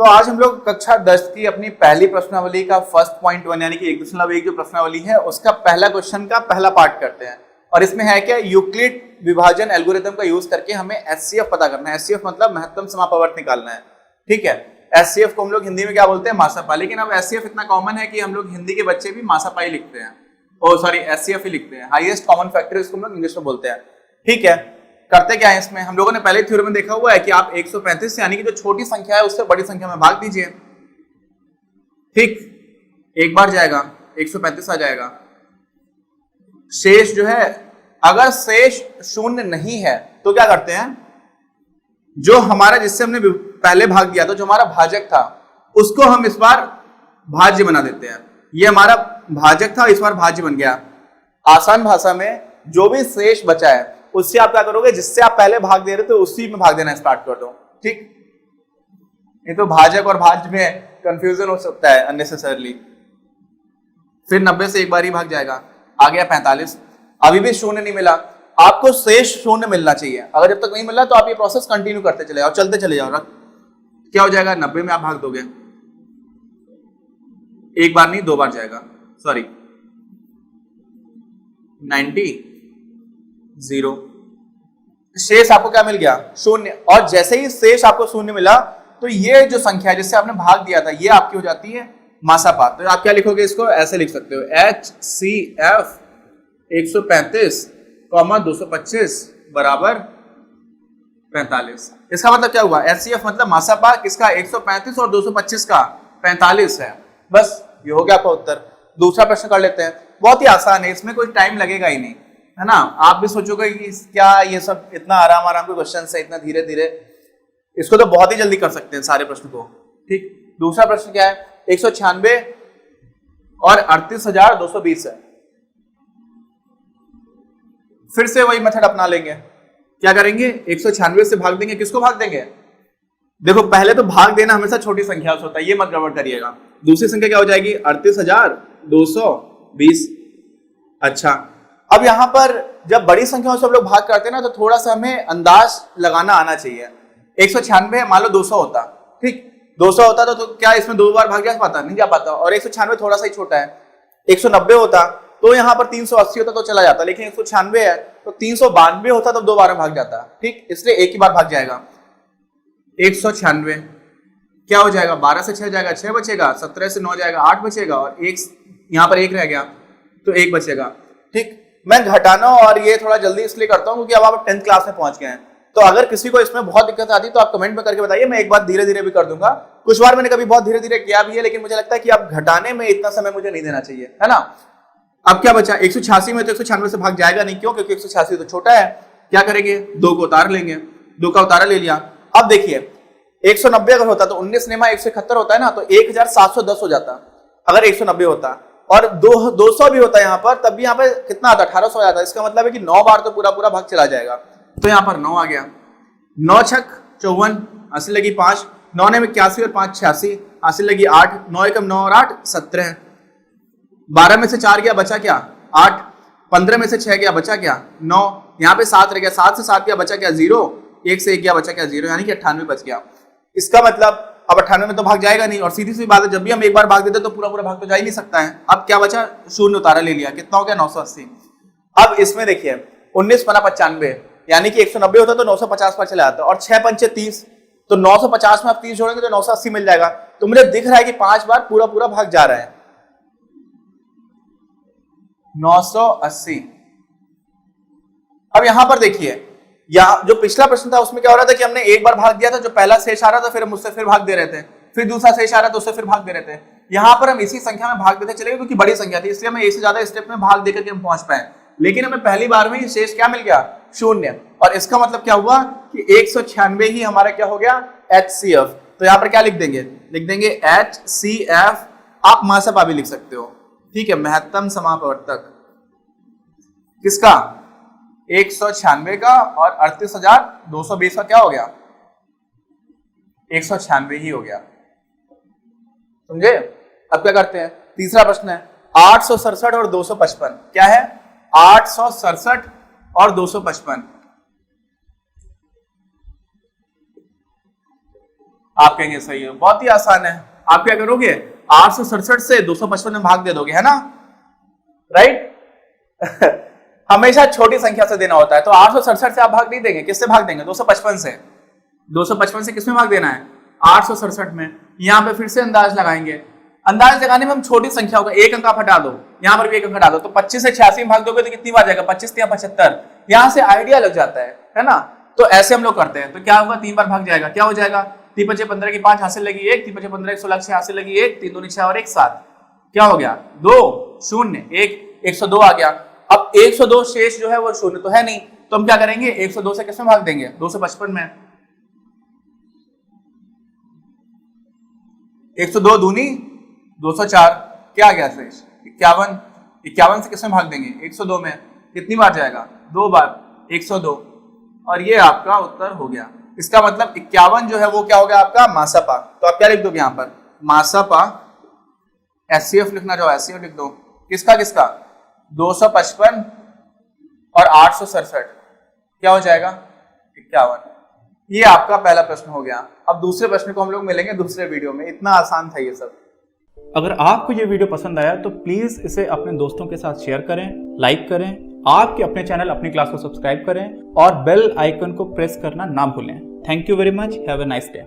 तो आज हम लोग कक्षा 10 की अपनी पहली प्रश्नावली का फर्स्ट पॉइंट 1 यानी कि 1.1 जो प्रश्नावली है उसका पहला क्वेश्चन का पहला पार्ट करते हैं। और इसमें है क्या, यूक्लिड विभाजन एल्गोरिथम का यूज करके हमें एचसीएफ पता करना है। एचसीएफ मतलब महत्तम समापवर्त निकालना है। ठीक है, एचसीएफ को हम लोग हिंदी में क्या बोलते हैं, मासापाई। लेकिन अब एचसीएफ इतना कॉमन है कि हम लोग हिंदी के बच्चे भी मासापाई लिखते हैं, ओ सॉरी एचसीएफ ही लिखते हैं। हाईएस्ट कॉमन फैक्टर इसको हम लोग इंग्लिश में बोलते हैं। ठीक है, करते क्या है इसमें, हम लोगों ने पहले थ्योरम में देखा हुआ है कि आप 135 यानी कि जो छोटी संख्या है उससे बड़ी संख्या में भाग दीजिए। ठीक, एक बार जाएगा 135 आ जाएगा। शेष जो है, अगर शेष शून्य नहीं है तो क्या करते हैं, जो हमारा जिससे हमने पहले भाग दिया था, जो हमारा भाजक था, उसको हम इस बार भाज्य बना देते हैं। ये हमारा भाजक था, इस बार भाज्य बन गया। आसान भाषा में जो भी शेष बचा है उससे आप क्या करोगे, जिससे आप पहले भाग दे रहे थे उसी में भाग देना स्टार्ट कर दो। ठीक, ये तो भाजक और भाज्य में कंफ्यूजन हो सकता है अननेसेसरली। फिर 90 से एक बार ही भाग जाएगा, आ गया 45। अभी भी शून्य नहीं मिला, आपको शेष शून्य मिलना चाहिए। अगर जब तक नहीं मिला तो आप ये प्रोसेस कंटिन्यू करते चले जाओ, चलते चले जाओ। क्या हो जाएगा, 90 में आप भाग दोगे, एक बार नहीं 2 बार जाएगा, सॉरी 90 0। शेष आपको क्या मिल गया, शून्य। और जैसे ही शेष आपको शून्य मिला तो ये जो संख्या जिससे आपने भाग दिया था ये आपकी हो जाती है मासापा। तो आप क्या लिखोगे, इसको ऐसे लिख सकते हो, HCF 135, 225 बराबर 45। इसका मतलब क्या हुआ, HCF मतलब मासापा किसका, 135 और 225 का 45 है। बस ये हो गया आपका उत्तर। दूसरा प्रश्न कर लेते हैं, बहुत ही आसान है, इसमें कोई टाइम लगेगा ही नहीं, है ना। आप भी सोचोगे कि क्या ये सब इतना आराम आराम के क्वेश्चन है, इतना धीरे धीरे, इसको तो बहुत ही जल्दी कर सकते हैं सारे प्रश्न को। ठीक, दूसरा प्रश्न क्या है, 196 और 38,220 है। फिर से वही मेथड अपना लेंगे। क्या करेंगे, 196 से भाग देंगे, किसको भाग देंगे, देखो पहले तो भाग देना हमेशा छोटी संख्या से होता है, ये मत गड़बड़ करिएगा। दूसरी संख्या क्या हो जाएगी, 38,220। अच्छा, अब यहां पर जब बड़ी संख्याओं से हम लोग भाग करते हैं ना, तो थोड़ा सा हमें अंदाज लगाना आना चाहिए। 196 मान लो 200 होता, ठीक 200 होता तो क्या इसमें 2 बार भाग जा पाता, नहीं जा पाता। और 196 थोड़ा सा ही छोटा है। 190 होता तो यहाँ पर 380 होता तो चला जाता, लेकिन 196 है तो 392 होता तो 2 बार में भाग जाता। ठीक, इसलिए एक ही बार भाग जाएगा। 196 क्या हो जाएगा, 12 से 6 जाएगा, 6 बचेगा, 17 से 9 जाएगा, 8 बचेगा, और एक यहाँ पर 1 रह गया तो 1 बचेगा। ठीक, मैं घटाना और ये थोड़ा जल्दी इसलिए करता हूँ क्योंकि अब आप 10th क्लास में पहुंच गए हैं। तो अगर किसी को इसमें बहुत दिक्कत आती है तो आप कमेंट में करके बताइए, मैं एक बार धीरे धीरे भी कर दूंगा। कुछ बार मैंने कभी बहुत धीरे धीरे किया भी है, लेकिन मुझे लगता है कि आप घटाने में इतना समय मुझे नहीं देना चाहिए, है ना। अब क्या बचा, 186 में तो 196 से भाग जाएगा नहीं, क्यों, क्योंकि 186 तो छोटा है। क्या करेंगे, 2 को उतार लेंगे, 2 का उतारा ले लिया। अब देखिए 190 अगर होता तो 19 नेमा 171 होता है ना, तो 1710 हो जाता अगर 190 होता। और 200 भी होता है यहाँ पर, तब भी यहाँ पे कितना आता, 1800 हो जाता। इसका मतलब है कि 9 बार तो पूरा पूरा भाग चला जाएगा। तो यहाँ पर 9 आ गया, 9 छक 54, 80 लगी 5, 9 ने 81 और 5 86, 80 लगी 8, 9 एकम 9 और 8 17, 12 में से 4 गया बचा क्या 8, 15 में से 6 गया बचा क्या 9, यहाँ पे 7 रह गया, 7 से 7 गया बचा क्या 0, 1 से 1 गया बचा क्या 0, यानी कि 98 बच गया। इसका मतलब अब 98 में तो भाग जाएगा नहीं, और सीधी सी बात है जब भी हम एक बार भाग देते तो पूरा पूरा भाग तो जा ही नहीं सकता है। अब क्या बचा, शून्य उतारा ले लिया, कितना हो गया 980। अब इसमें देखिए 19 पना 95, यानी कि 190 होता तो 950 पर चला जाता, और 6 पंचे 30, तो 950 में आप 30 जोड़ेंगे तो 980 मिल जाएगा। तो मुझे दिख रहा है कि 5 बार पूरा पूरा भाग जा रहा है, 980। अब यहां पर देखिए, यहाँ जो पिछला प्रश्न था उसमें क्या हो रहा था कि हमने एक बार भाग दिया था, जो पहला शेष आ रहा था फिर हम उससे फिर भाग दे रहे थे, फिर दूसरा शेष आ रहा था उससे फिर भाग दे रहे थे। यहाँ पर हम इसी संख्या में भाग देते चले गए क्योंकि बड़ी संख्या थी, इसलिए हमें एक से ज्यादा स्टेप में भाग देकर के हम पहुंच पाए। लेकिन हमें पहली बार में ही शेष क्या मिल गया, शून्य। और इसका मतलब क्या हुआ कि 196 ही हमारा क्या हो गया, HCF। तो यहाँ पर क्या लिख देंगे, लिख देंगे HCF। आप मासापा भी लिख सकते हो, ठीक है, महत्तम समापवर्तक किसका, 196 का, और 38,220 का क्या हो गया, 196 ही हो गया, समझे। अब क्या करते हैं, तीसरा प्रश्न है 867 और 255। क्या है, 867 और 255। आप कहेंगे सही है, बहुत ही आसान है। आप क्या करोगे, 867 से 255 में भाग दे दोगे, है ना, राइट। हमेशा छोटी संख्या से देना होता है, तो 867 से आप भाग नहीं देंगे, किससे भाग देंगे, 255 से। 255 से किसमें भाग देना है, 867 में। यहां पे फिर से अंदाज लगाएंगे, अंदाज लगाने में हम छोटी संख्या होगा, एक अंक आप हटा दो, यहां पर भी एक अंक हटा दो, तो 25 से 86 में भाग दोगे तो कितनी बार जाएगा, 25 या 75, यहां से आइडिया लग जाता है ना। तो ऐसे हम लोग करते हैं, तो क्या होगा, 3 बार भाग जाएगा, क्या हो जाएगा, 3 5 15 की 5 हासिल लगी 1, 3 5 15 16 6 हासिल लगी 1, 3 2 6 और 1 7, क्या हो गया 2 0 1, 102 आ गया। अब 102 शेष जो है वो शून्य तो है नहीं, तो हम क्या करेंगे, 102 से किसमें भाग देंगे, 255 में। 102 दूनी 204, क्या आ गया शेष 51, 51 से किसमें भाग देंगे, 102 में, कितनी बार जाएगा, 2 बार, 102, और ये आपका उत्तर हो गया। इसका मतलब 51 जो है वो क्या हो गया आपका, मासापा। तो आप क्या लिख दोगे यहाँ पर, मासापा, एचसीएफ लिखना चाहो एचसीएफ लिख दो, किसका किसका, 255 और 867, क्या हो जाएगा 51। ये आपका पहला प्रश्न हो गया। अब दूसरे प्रश्न को हम लोग मिलेंगे दूसरे वीडियो में, इतना आसान था ये सब। अगर आपको ये वीडियो पसंद आया तो प्लीज इसे अपने दोस्तों के साथ शेयर करें, लाइक करें, आपके अपने चैनल अपनी क्लास को सब्सक्राइब करें और बेल आइकन को प्रेस करना ना भूलें। Thank you very much, have a nice day.